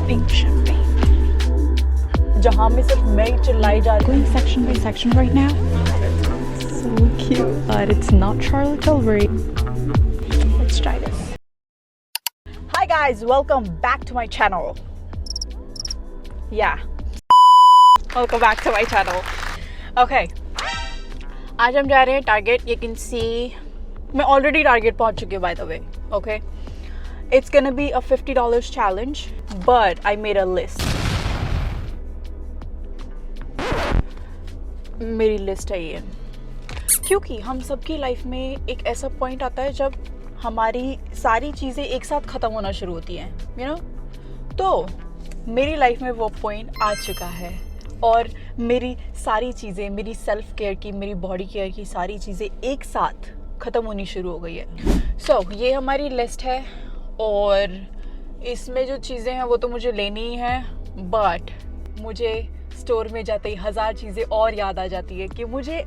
Pink champagne. जहाँ में सिर्फ मैं ही चिल्लाई जा रही Going section by section right now. So cute. But it's not Charlotte Tilbury. Let's try this. Hi guys, welcome back to my channel. Yeah, welcome back to my channel. Okay, आज हम जा रहे हैं टारगेट. You can see मैं already target पहुंच चुकी हूँ by the way. Okay, it's gonna be a $50 challenge, but I made a list. मेरी लिस्ट है ये, क्योंकि हम सबकी लाइफ में एक ऐसा पॉइंट आता है जब हमारी सारी चीज़ें एक साथ ख़त्म होना शुरू होती हैं, यू नो. तो मेरी लाइफ में वो पॉइंट आ चुका है और मेरी सारी चीज़ें, मेरी सेल्फ केयर की, मेरी बॉडी केयर की सारी चीज़ें एक साथ ख़त्म होनी शुरू हो गई है. सो ये हमारी लिस्ट है और इसमें जो चीज़ें हैं वो तो मुझे लेनी ही हैं, बट मुझे स्टोर में जाते ही 1000 चीज़ें और याद आ जाती है कि मुझे ये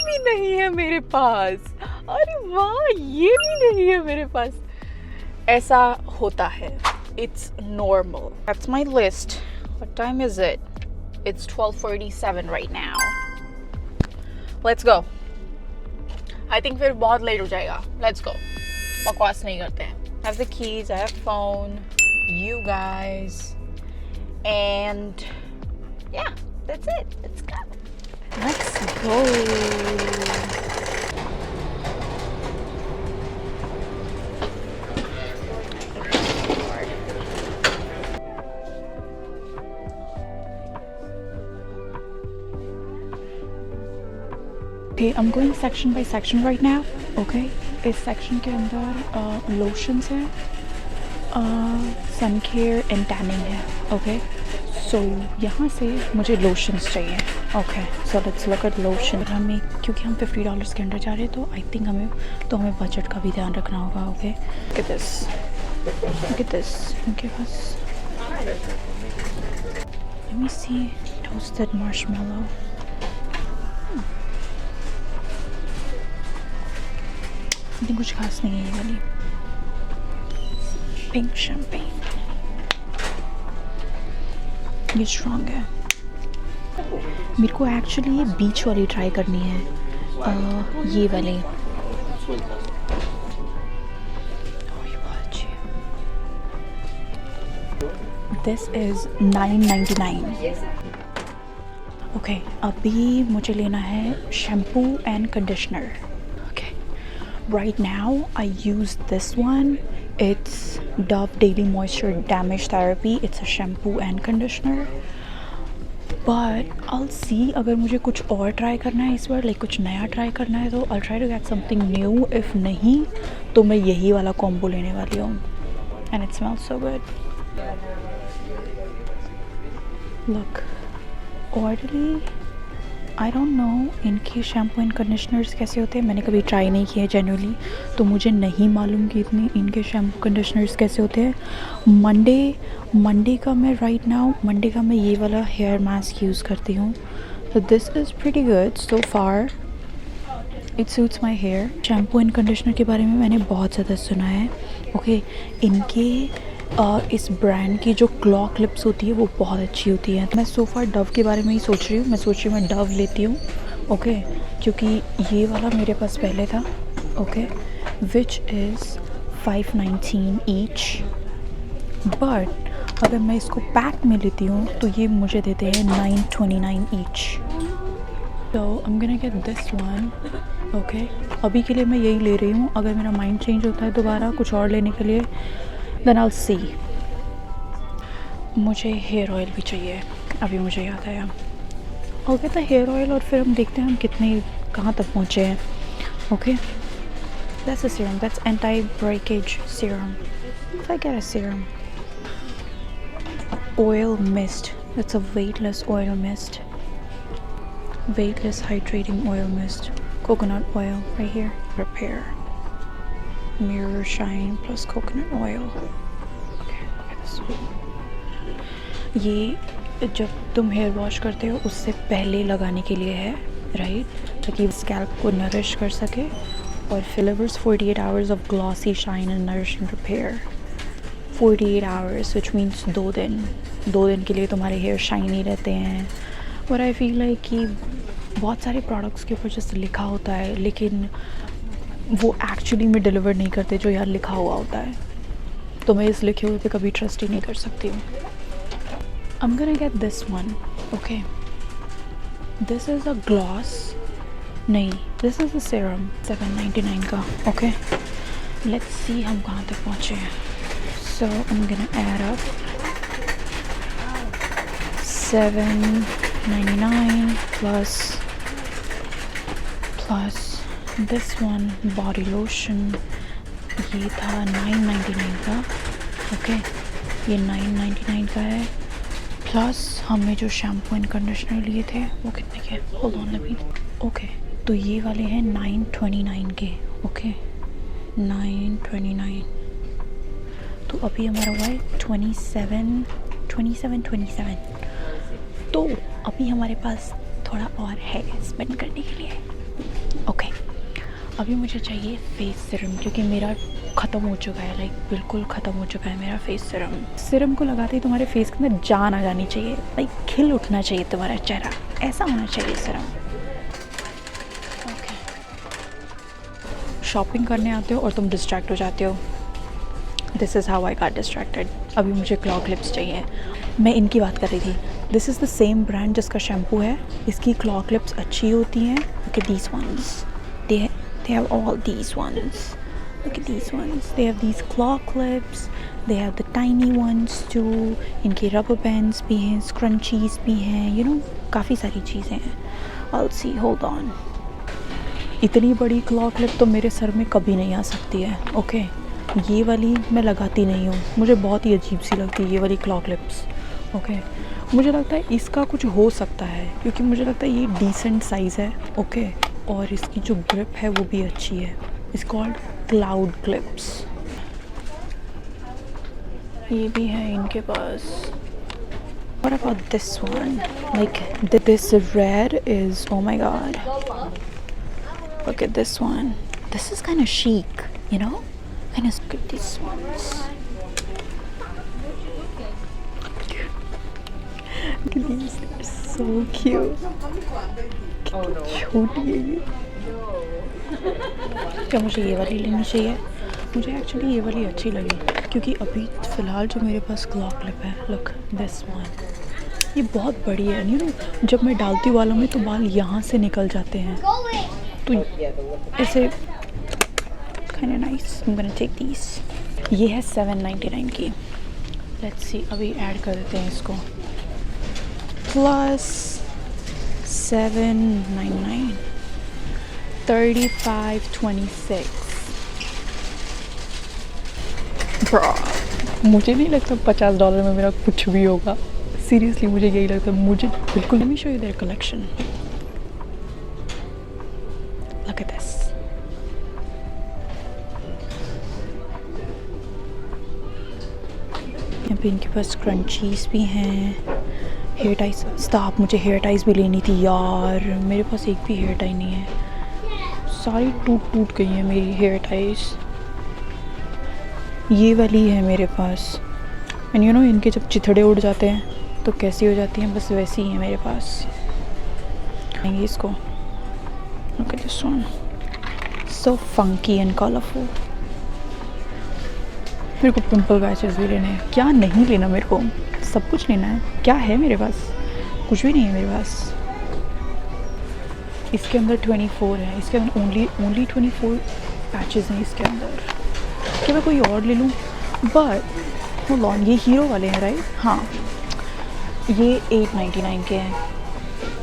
भी नहीं है मेरे पास, अरे वाह ये भी नहीं है मेरे पास. ऐसा होता है, it's normal. That's my list. What time is it? It's 12:47 right now. Let's go. I think फिर बहुत लेट हो जाएगा. Let's go. बकवास नहीं करते हैं. I have the keys, I have phone, you guys, and yeah, that's it. Let's go. Let's go. Okay, I'm going section by section right now. Okay, इस section के अंदर लोशंस है, सन केयर एंड टैनिंग है. Okay, सो यहाँ से मुझे lotions चाहिए. Okay, so let's look at lotion. हमें क्योंकि हम $50 के अंदर जा रहे हैं तो आई थिंक हमें बजट का भी ध्यान रखना होगा. Okay, look at this. उनके पास लेट मी सी टोस्टेड मार्शमेलो. इतनी कुछ खास नहीं है ये वाली. पिंक शैम्पेन, ये स्ट्रॉन्ग है. मेरे को एक्चुअली ये बीच वाली ट्राई करनी है, ये वाली. ये बहुत अच्छी है. This is $9.99. ओके, अभी मुझे लेना है shampoo and conditioner. Right now I use this one. It's Dove Daily Moisture Damage Therapy. It's a shampoo and conditioner. But I'll see अगर मुझे कुछ और ट्राई करना है इस बार, लाइक कुछ नया ट्राई करना है तो I'll try to get something new. If नहीं तो मैं यही वाला कॉम्बो लेने वाली हूँ. And it smells so good. Look, oily. I don't know इनके शैम्पू एंड कंडीशनर्स कैसे होते हैं. मैंने कभी ट्राई नहीं किया जनरली, तो मुझे नहीं मालूम कि इनके शैम्पू कंडीशनर्स कैसे होते हैं. मंडे का मैं ये वाला हेयर मास्क यूज़ करती हूँ. तो this is pretty good so far. It suits my hair. Shampoo and conditioner के बारे में मैंने बहुत ज़्यादा सुना है. ओके, इनके इस ब्रांड की जो क्लॉ क्लिप्स होती है वो बहुत अच्छी होती है. मैं सो फार डव के बारे में ही सोच रही हूँ. मैं डव लेती हूँ. ओके, क्योंकि ये वाला मेरे पास पहले था. Okay, which is $5.19 each. But अगर मैं इसको पैक में लेती हूँ तो ये मुझे देते हैं $9.29 ईच. तो I am gonna get this one. Okay, अभी के लिए मैं यही ले रही हूँ. अगर मेरा माइंड चेंज होता है दोबारा कुछ और लेने के लिए, then I'll see. मुझे हेयर ऑयल भी चाहिए. अभी मुझे याद आया. I'll get the hair oil और फिर हम देखते हैं हम कहाँ तक पहुँचे हैं. Okay, that's a serum. That's anti-breakage serum. If I get a serum. Oil mist. That's a weightless oil mist. Weightless hydrating oil mist. Coconut oil right here. Repair. Mirror shine plus coconut oil. Okay, look at this one. ये जब तुम hair wash करते हो उससे पहले लगाने के लिए है, राइट, ताकि स्कैल्प को नरिश कर सके और delivers 48 hours of glossy shine and nourishing repair. 48 hours, which means 2 दिन के लिए तुम्हारे हेयर शाइनी रहते हैं. और आई फील लाइक कि बहुत सारे प्रोडक्ट्स के ऊपर जस्ट लिखा होता है लेकिन वो एक्चुअली में डिलीवर नहीं करते जो यार लिखा हुआ होता है. तो मैं इस लिखे हुए पे कभी ट्रस्ट ही नहीं कर सकती हूँ. I'm gonna get this one. Okay. This is a gloss. नहीं, this is a serum. $7.99 का. Okay. Let's see हम कहाँ तक पहुँचे हैं. So I'm gonna add up $7.99 plus this one body lotion. ये था $9.99 का. ओके ये $9.99 का है. प्लस हमने जो शैम्पू एंड कंडीशनर लिए थे वो कितने के? Hold on let me. Okay तो ये वाले हैं $9.29 के. ओके $9.29. तो अभी हमारा हुआ है 27. तो अभी हमारे पास थोड़ा और है स्पेंड करने के लिए. ओके अभी मुझे चाहिए फेस सीरम क्योंकि मेरा ख़त्म हो चुका है. लाइक बिल्कुल ख़त्म हो चुका है मेरा फेस सीरम. सीरम को लगाते ही तुम्हारे फेस के अंदर जान आ जानी चाहिए. लाइक खिल उठना चाहिए तुम्हारा चेहरा. ऐसा होना चाहिए सीरम. ओके शॉपिंग करने आते हो और तुम डिस्ट्रैक्ट हो जाते हो. This is how I got distracted. अभी मुझे क्लॉ क्लिप्स चाहिए. मैं इनकी बात कर रही थी. This is the same brand जिसका शैम्पू है. इसकी क्लॉ क्लिप्स अच्छी होती हैं. Okay these once they have all these ones. Look at these ones. They have these claw clips. They have the tiny ones too. इनके rubber bands भी हैं, scrunchies भी हैं. You know काफ़ी सारी चीज़ें हैं. I'll see. Hold on. इतनी बड़ी claw clip तो मेरे सर में कभी नहीं आ सकती है. ओके ये वाली मैं लगाती नहीं हूँ. मुझे बहुत ही अजीब सी लगती है ये वाली claw clips. ओके मुझे लगता है इसका कुछ हो सकता है क्योंकि मुझे लगता है ये डिसेंट साइज़ है. ओके और इसकी जो ग्रिप है वो भी अच्छी है. It's called cloud clips. ये भी है इनके पास. What about this one? Like this red is, oh my god. Look at this one. This is kind of chic, you know? Kind of look at these ones. Look at these, they're so cute. छोटी है ये. क्या मुझे ये वाली लेनी चाहिए? मुझे एक्चुअली ये वाली अच्छी लगी क्योंकि अभी फ़िलहाल जो मेरे पास क्लॉ क्लिप है. Look this one. ये बहुत बड़ी है. यू नो जब मैं डालती हूँ बालों में तो बाल यहाँ से निकल जाते हैं तो ऐसे kind of nice. I'm gonna take these. ये है $7.99 की. Let's see. अभी ऐड कर देते हैं इसको. प्लस $7.99 $35.26. मुझे नहीं लगता $50 में मेरा कुछ भी होगा. सीरियसली मुझे यही लगता है. मुझे बिल्कुल. Let me show you their collection. Look at this. यहाँ पे इनके पास क्रंचीज भी हैं. Hair ties. स्टॉप. मुझे हेयर टाइज भी लेनी थी यार. मेरे पास एक भी हेयर टाई नहीं है. सारी टूट गई हैं मेरी हेयर टाइज. ये वाली है मेरे पास. एंड यू नो इनके जब चिथड़े उड़ जाते हैं तो कैसी हो जाती हैं. बस वैसी ही है मेरे पास. आएंगे इसको. Look at this one. So funky and colorful. मेरे को पिंपल पैचेस भी लेने हैं. क्या नहीं लेना मेरे को. सब कुछ लेना है. क्या है मेरे पास? कुछ भी नहीं है मेरे पास. इसके अंदर 24 है. इसके अंदर ओनली 24 पैचेस हैं इसके अंदर. क्या मैं कोई और ले लूँ? But hold on. ये हीरो वाले हैं राइट? हाँ ये $8.99 के हैं.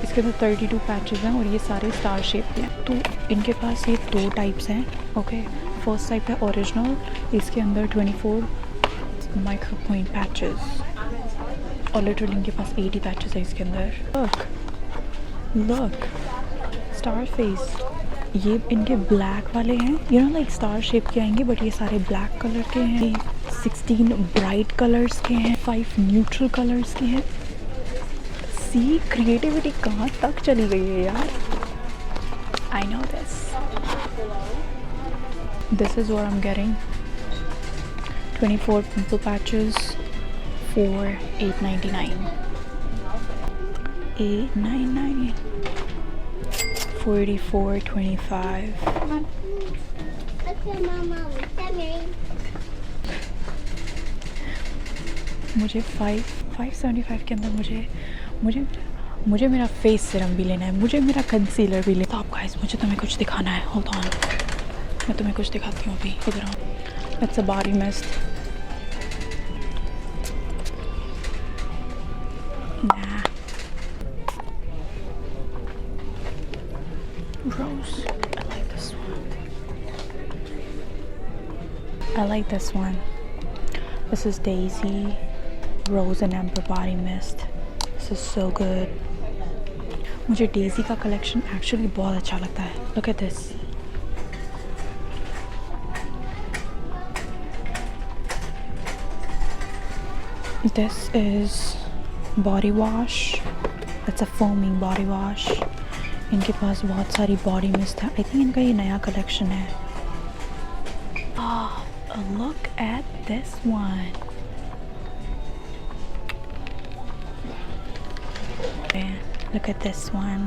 इसके अंदर 32 पैचेस हैं और ये सारे स्टार शेप के हैं. तो इनके पास ये 2 टाइप्स हैं. ओके फर्स्ट टाइप है ओरिजिनल. इसके अंदर 24 माइक्रो पॉइंट पैचेस और लिटरली इनके पास 80 पैचेस है इसके अंदर. Look star face. ये इनके ब्लैक वाले हैं. You know like star shape के आएंगे बट ये सारे ब्लैक कलर के हैं. 16 ब्राइट कलर्स के हैं. 5 न्यूट्रल कलर्स के हैं. सी क्रिएटिविटी कहाँ तक चली गई है यार. I know this is what I am getting. 24 pimple patches for $8.99. $8.99. $44.25. मुझे 575 के अंदर मुझे मेरा फेस सीरम भी लेना है, मुझे मेरा कंसीलर भी लेना है। तो आप गाइस मुझे तुम्हें कुछ दिखाना है, होल्ड ऑन, मैं तुम्हें कुछ दिखाती हूँ अभी, इधर आओ। It's a body mist. Rose. I like this one. This is Daisy Rose and Amber Body Mist. This is so good. मुझे Daisy का collection actually बहुत अच्छा लगता है. Look at this. This is body wash. It's a foaming body wash. इनके पास बहुत सारी body mist है। आई थिंक इनका ये नया कलेक्शन है। Look at this one. Look at this one.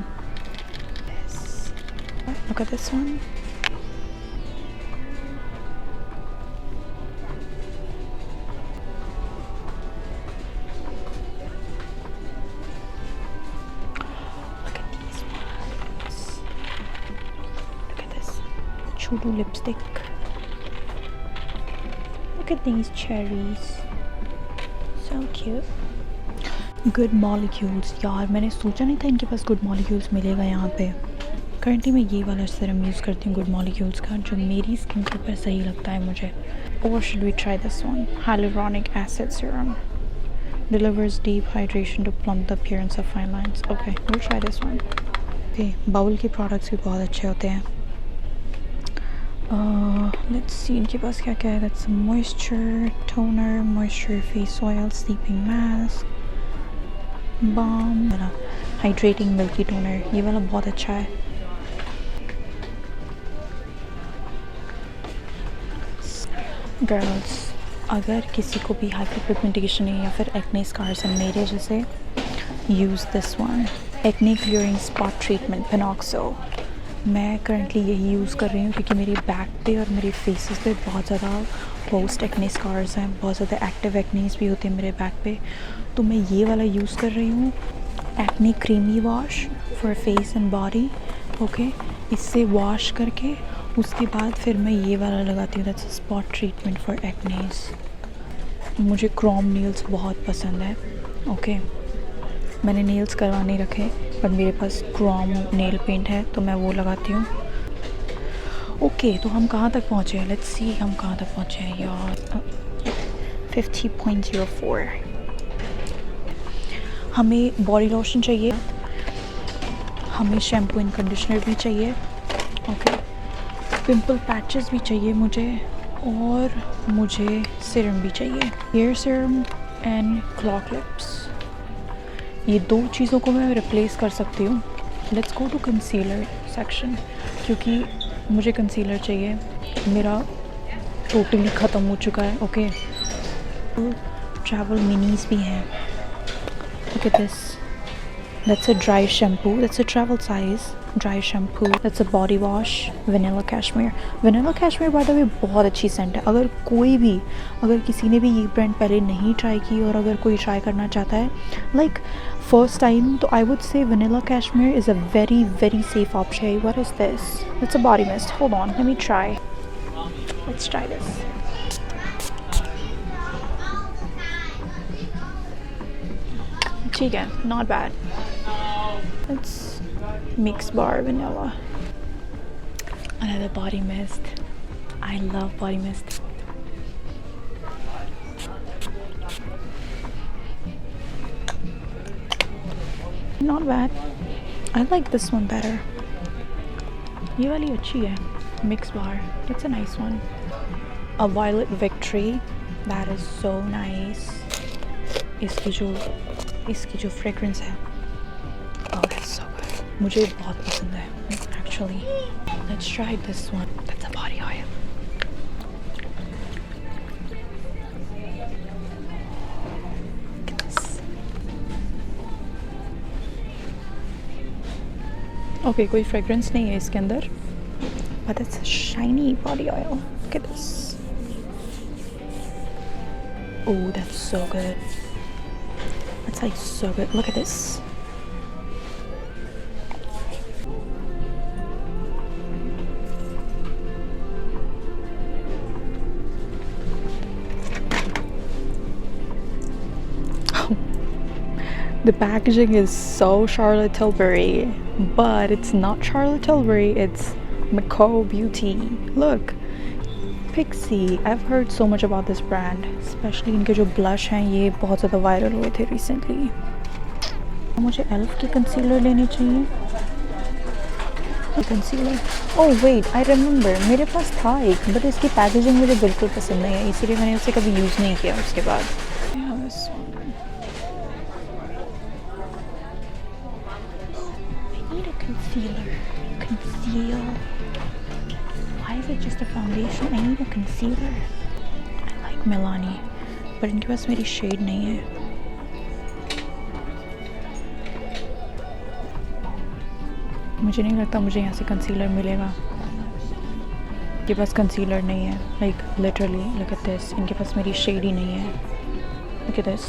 Look at this one. Chudu lipstick. Look at these cherries. So cute. Good molecules. यार मैंने सोचा नहीं था इनके पास good molecules मिलेगा यहाँ पे। Currently मैं ये वाला सीरम यूज़ करती हूँ good molecules का, जो मेरी स्किन के ऊपर सही लगता है मुझे। Or should we try this one? Hyaluronic acid serum. Delivers deep hydration to plump the appearance of fine lines. Okay, we'll try this one. Okay, bowl के products भी बहुत अच्छे होते हैं। Let's see इनके पास क्या क्या है। That's moisture toner, moisture face oil, sleeping mask, balm, hydrating milky toner। ये वाला बहुत अच्छा है। Girls, अगर किसी को भी hyperpigmentation है या फिर acne scars है मेरे जैसे, use this one। Acne clearing spot treatment Panoxyl। मैं करंटली यही यूज़ कर रही हूँ क्योंकि मेरी बैक पे और मेरे फेसेस पे बहुत ज़्यादा पोस्ट एक्ने स्कार्स हैं, बहुत ज़्यादा एक्टिव एक्नीज भी होते हैं मेरे बैक पे। तो मैं ये वाला यूज़ कर रही हूँ, acne creamy wash for face and body. Okay, इससे वॉश करके उसके बाद फिर मैं ये वाला लगाती हूँ, that's spot treatment for acnes. मुझे क्रोम नेल्स बहुत पसंद है। ओके, मैंने नेल्स करवा नहीं रखे पर मेरे पास क्रोम नेल पेंट है तो मैं वो लगाती हूँ। ओके, तो हम कहाँ तक पहुँचे हैं? लेट्स सी हम कहाँ तक पहुँचे हैं यार। 50.04। हमें बॉडी लोशन चाहिए, हमें शैम्पू एंड कंडीशनर भी चाहिए। ओके, पिंपल पैचेस भी चाहिए मुझे, और मुझे सीरम भी चाहिए, hair serum and claw clips. ये दो चीज़ों को मैं रिप्लेस कर सकती हूँ। Let's go to concealer section, क्योंकि मुझे कंसीलर चाहिए, मेरा टोटली ख़त्म हो चुका है। ओके, ट्रैवल मिनीज भी हैं। Look at this. That's a dry shampoo. That's a travel size dry shampoo. That's a body wash. Vanilla Cashmere. Vanilla Cashmere by the way बहुत अच्छी सेंट है। अगर किसी ने भी ये ब्रांड पहले नहीं ट्राई की और अगर कोई ट्राई करना चाहता है like first time, तो I would say Vanilla Cashmere is a very very safe option. What is this? It's a body mist. Hold on, let me try. Let's try this. ठीक है, not bad. It's Mix Bar Vanilla. Another body mist. I love body mist. Not bad. I like this one better. ये वाली अच्छी है, Mix Bar. It's a nice one. A Violet Victory. That is so nice. इसकी जो fragrance है, oh that's so good, मुझे बहुत पसंद है actually. Let's try this one. That's a body oil. Okay कोई फ्रेग्रेंस नहीं है इसके अंदर, but it's shiny body oil. Look at this, oh that's so good, that's like so good, look at this. The packaging is so Charlotte Tilbury, but it's not Charlotte Tilbury, it's Macau Beauty. Look, Pixie. I've heard so much about this brand, especially इनके जो blush हैं ये बहुत ज़्यादा viral हुए थे recently. मुझे ELF की कंसीलर लेनी चाहिए। Concealer, oh wait I remember, मेरे पास था एक, बट इसकी पैकेजिंग मुझे बिल्कुल पसंद नहीं है, इसीलिए मैंने उसे कभी यूज़ नहीं किया उसके बाद। Concealer, conceal. Why is it just a foundation? I need a concealer. I like Milani, but इनके पास मेरी शेड नहीं है। मुझे नहीं लगता मुझे यहाँ से कंसीलर मिलेगा। इनके पास कंसीलर नहीं है, like literally look at this, इनके पास मेरी शेड ही नहीं है। Look at this,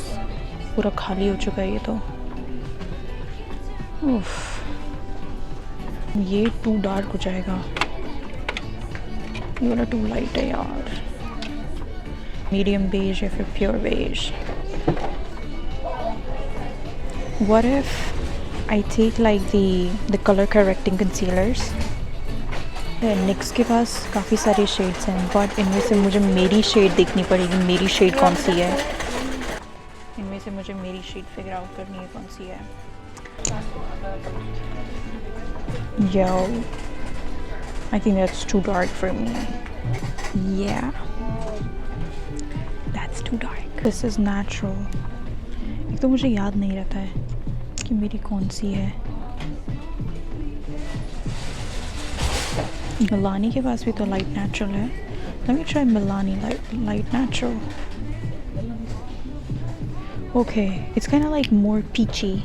पूरा खाली हो चुका है ये तो। उफ, ये टू डार्क हो जाएगा, ये वाला टू लाइट है यार। मीडियम बेज या फिर pure beige. What if I take like the color correcting concealers? NYX के पास काफ़ी सारी शेड्स हैं, बट इनमें से मुझे मेरी शेड देखनी पड़ेगी, मेरी शेड कौन सी है। इनमें से मुझे मेरी शेड फिगर आउट करनी है कौन सी है। Yo, I think that's too dark for me. Yeah, that's too dark. This is natural. एक तो मुझे याद नहीं रहता है कि मेरी कौन सी है। मिलानी के पास भी तो लाइट नेचुरल है। Let me try Milani light natural. Okay, it's kind of like more peachy.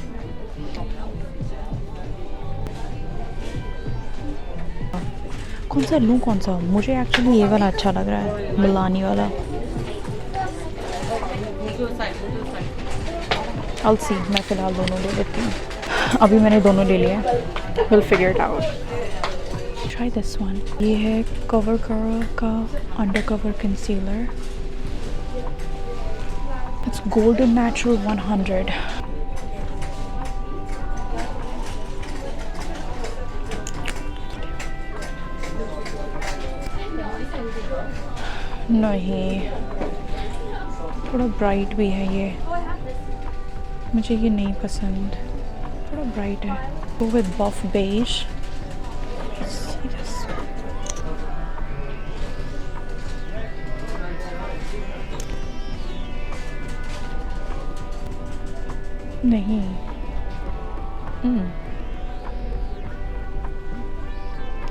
कौन सा लूँ कौन सा? मुझे एक्चुअली ये वाला अच्छा लग रहा है, मिलानी वाला। I'll see, मैं फ़िलहाल दोनों ले लेती हूँ। अभी मैंने दोनों ले लिए, we'll figure it out. Try this one. ये है CoverGirl का Undercover Concealer. It's Golden Natural 100. नहीं, थोड़ा ब्राइट भी है ये, मुझे ये नहीं पसंद, थोड़ा ब्राइट है। Go with buff beige. See this? नहीं,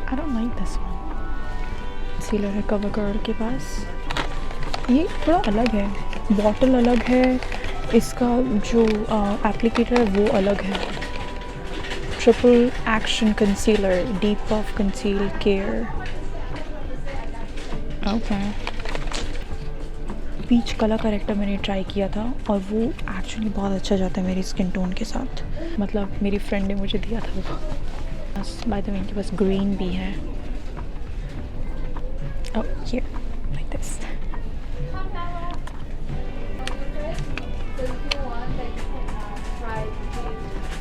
I don't like this one. Concealer है CoverGirl के पास, ये थोड़ा अलग है, बॉटल अलग है, इसका जो एप्लीकेटर है वो अलग है। Triple action concealer, deep puff conceal care. Okay, peach colour corrector मैंने ट्राई किया था और वो एक्चुअली बहुत अच्छा जाता है मेरी स्किन टोन के साथ, मतलब मेरी फ्रेंड ने मुझे दिया था वो। बाय द वे इनके पास ग्रीन भी है। Oh, here, like this.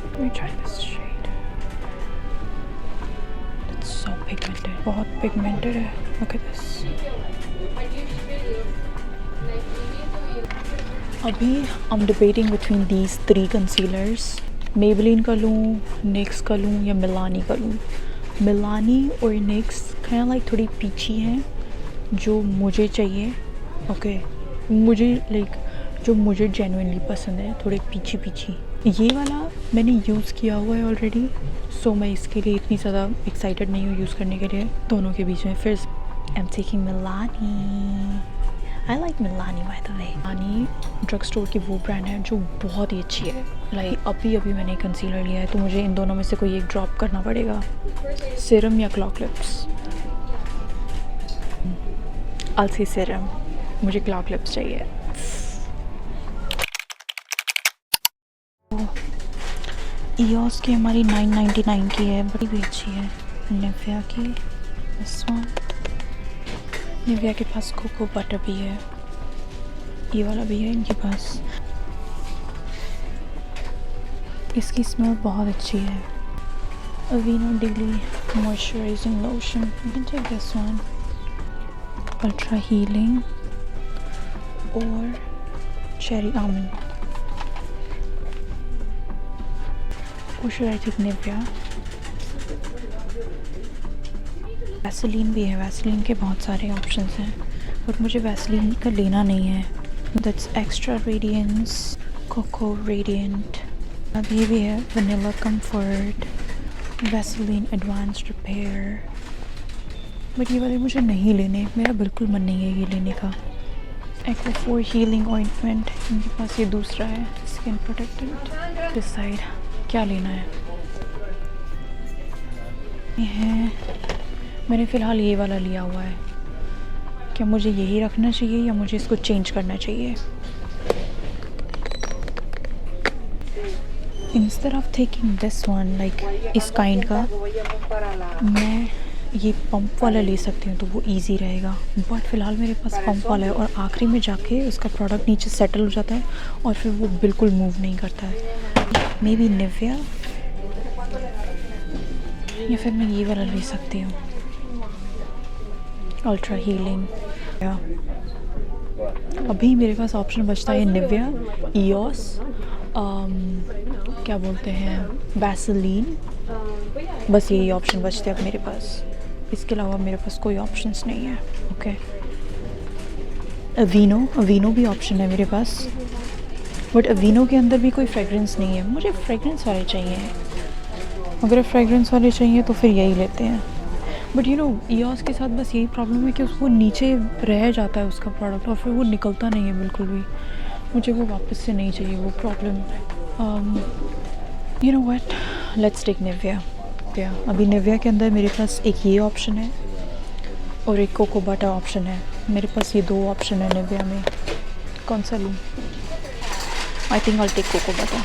Let me try this shade. It's so pigmented. बहुत pigmented है. Look at this. अभी I'm debating between these three concealers. Maybelline का लूँ, NYX का लूँ या Milani का लूँ. Milani और NYX kind of like थोड़ी पीछी हैं, जो मुझे चाहिए। ओके, मुझे लाइक जो मुझे जेन्युइनली पसंद है, थोड़े पीछी पीछी। ये वाला मैंने यूज़ किया हुआ है ऑलरेडी, सो मैं इसके लिए इतनी ज़्यादा एक्साइटेड नहीं हूँ यूज़ करने के लिए। दोनों के बीच में फिर I am taking Milani। I like Milani by the way. Milani drug store की वो ब्रांड है जो बहुत ही अच्छी है। लाइक अभी मैंने कंसीलर लिया है तो मुझे इन दोनों में से कोई एक ड्रॉप करना पड़ेगा, सीरम या clock lips. I'll say serum, मुझे क्लॉक लिप्स चाहिए। EOS की हमारी 999 की है, बड़ी भी अच्छी है। निविया की दिस वन, निविया के पास कोको बटर भी है, ये वाला भी है इनके पास। इसकी स्मेल बहुत अच्छी है। Aveeno daily moisturising lotion, you can take this one. Ultra healing और cherry almond. should I take Nivea? Vaseline भी है। वैसलीन के बहुत सारे ऑप्शंस हैं बट मुझे वैसलीन का लेना नहीं है। That's extra radiance, cocoa radiant. अब ये भी है vanilla comfort, Vaseline advanced repair. But ये वाले मुझे नहीं लेने, मेरा बिल्कुल मन नहीं है ये लेने का। एक्वा4 हीलिंग ऑइंटमेंट, इनके पास ये दूसरा है स्किन प्रोटेक्टेंट। दिस साइड क्या लेना है? ये है, मैंने फ़िलहाल ये वाला लिया हुआ है। क्या मुझे यही रखना चाहिए या मुझे इसको चेंज करना चाहिए? Instead of taking this one, like इस काइंड का, मैं ये पंप वाला ले सकती हूँ तो वो इजी रहेगा। बट फ़िलहाल मेरे पास पंप वाला है और आखिरी में जाके उसका प्रोडक्ट नीचे सेटल हो जाता है और फिर वो बिल्कुल मूव नहीं करता है। मे बी निविया या फिर मैं ये वाला ले सकती हूँ, अल्ट्रा हीलिंग। अभी मेरे पास ऑप्शन बचता है निविया, EOS, क्या बोलते हैं, वैसलीन। बस यही ऑप्शन बचते हैं अब मेरे पास। इसके अलावा मेरे पास कोई ऑप्शंस नहीं है। ओके, अवीनो भी ऑप्शन है मेरे पास, बट अवीनो के अंदर भी कोई फ्रेगरेंस नहीं है। मुझे फ्रेगरेंस वाले चाहिए। अगर फ्रेगरेंस वाले चाहिए तो फिर यही लेते हैं। बट यू नो EOS के साथ बस यही प्रॉब्लम है कि उसको नीचे रह जाता है उसका प्रोडक्ट और फिर वो निकलता नहीं है बिल्कुल भी। मुझे वो वापस से नहीं चाहिए वो problem. You know what, let's take Nivea. अभी निविया के अंदर मेरे पास एक ये ऑप्शन है और एक कोको बटर ऑप्शन है। मेरे पास ये दो ऑप्शन है निविया में, कौन सा लूँ? I think I take cocoa butter.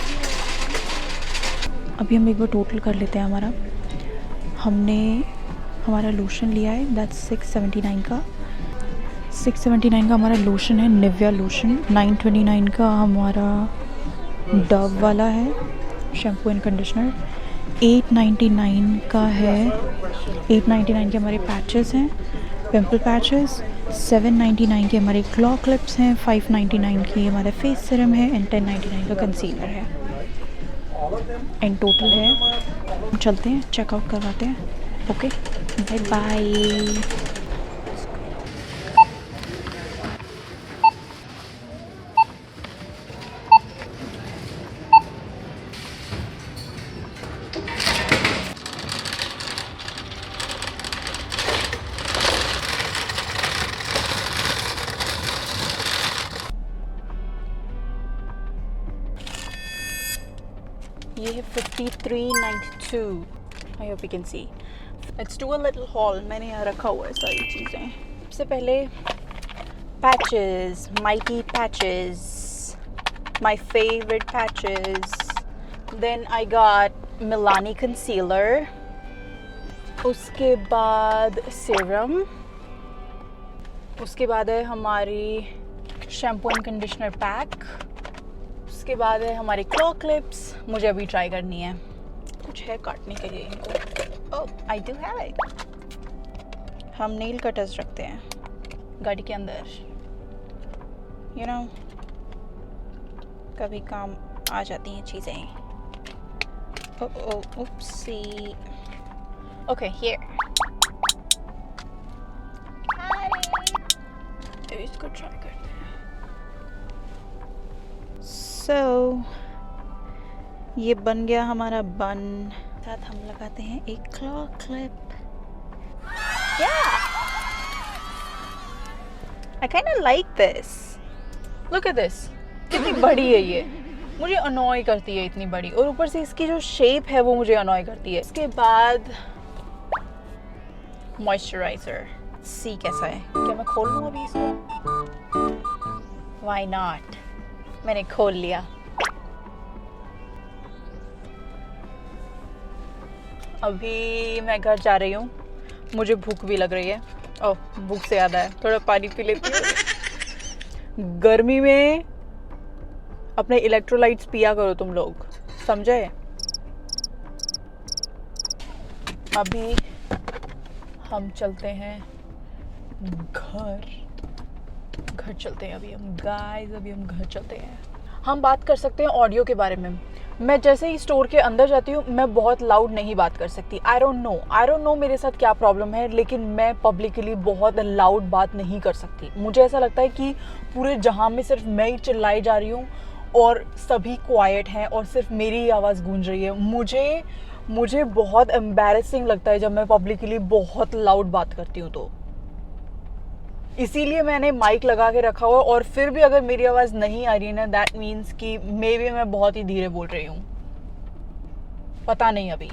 अभी हम एक बार टोटल कर लेते हैं हमारा। हमने हमारा लोशन लिया है, दैट्स 679 का। 679 का हमारा लोशन है, निविया लोशन। 929 का हमारा डव वाला है शैम्पू एंड कंडीशनर। 899 का है, 899 के हमारे पैचेस हैं, पिम्पल पैचेस। 799 के हमारे क्लॉक लिप्स हैं। 599 की हमारा फेस सीरम है एंड 1099 का कंसीलर है। एंड टोटल है। चलते हैं, चेकआउट करवाते हैं। Okay, bye bye. ये है 5392। I hope you can see. Let's do a little haul. मैंने यहाँ रखा हुआ है सारी चीज़ें। सबसे पहले patches, mighty patches, my favourite patches. Then I got Milani concealer. उसके बाद सीरम। उसके बाद है हमारी शैम्पू एंड कंडीशनर पैक। उसके बाद है हमारी क्लॉक लिप्स, मुझे अभी ट्राई करनी है। कुछ है काटने के लिए इनको। ओह, आई डू हैव इट। हम नेल कटर्स रखते हैं गाड़ी के अंदर, यू नो, कभी काम आ जाती हैं चीज़ें। Oh, oopsie. Okay, here. तो इसको ट्राई करते हैं। So, ये बन गया हमारा बन। साथ हम लगाते हैं एक clock clip. I kind of like this. Look at this. कितनी बड़ी है ये, मुझे अनॉय करती है इतनी बड़ी, और ऊपर से इसकी जो शेप है वो मुझे अनॉय करती है। इसके बाद मॉइस्चराइजर, सी कैसा है। क्या मैं खोल लूँ अभी इसको? Why not? मैंने खोल लिया। अभी मैं घर जा रही हूँ, मुझे भूख भी लग रही है। ओह, भूख से याद आया, थोड़ा पानी पी लेती हूँ। गर्मी में अपने इलेक्ट्रोलाइट्स पिया करो तुम लोग, समझे? अभी हम चलते हैं घर चलते हैं अभी हम गाइस, अभी हम घर चलते हैं। हम बात कर सकते हैं ऑडियो के बारे में। मैं जैसे ही स्टोर के अंदर जाती हूँ, मैं बहुत लाउड नहीं बात कर सकती। आई डोंट नो मेरे साथ क्या प्रॉब्लम है, लेकिन मैं पब्लिकली बहुत लाउड बात नहीं कर सकती। मुझे ऐसा लगता है कि पूरे जहां में सिर्फ मैं ही चिल्लाई जा रही हूँ और सभी क्वाइट हैं और सिर्फ मेरी ही आवाज़ गूंज रही है। मुझे बहुत एम्बैरेसिंग लगता है जब मैं पब्लिकली बहुत लाउड बात करती हूँ। तो इसीलिए मैंने माइक लगा के रखा हुआ, और फिर भी अगर मेरी आवाज़ नहीं आ रही है ना, दैट मीन्स कि मे बी मैं बहुत ही धीरे बोल रही हूँ, पता नहीं अभी।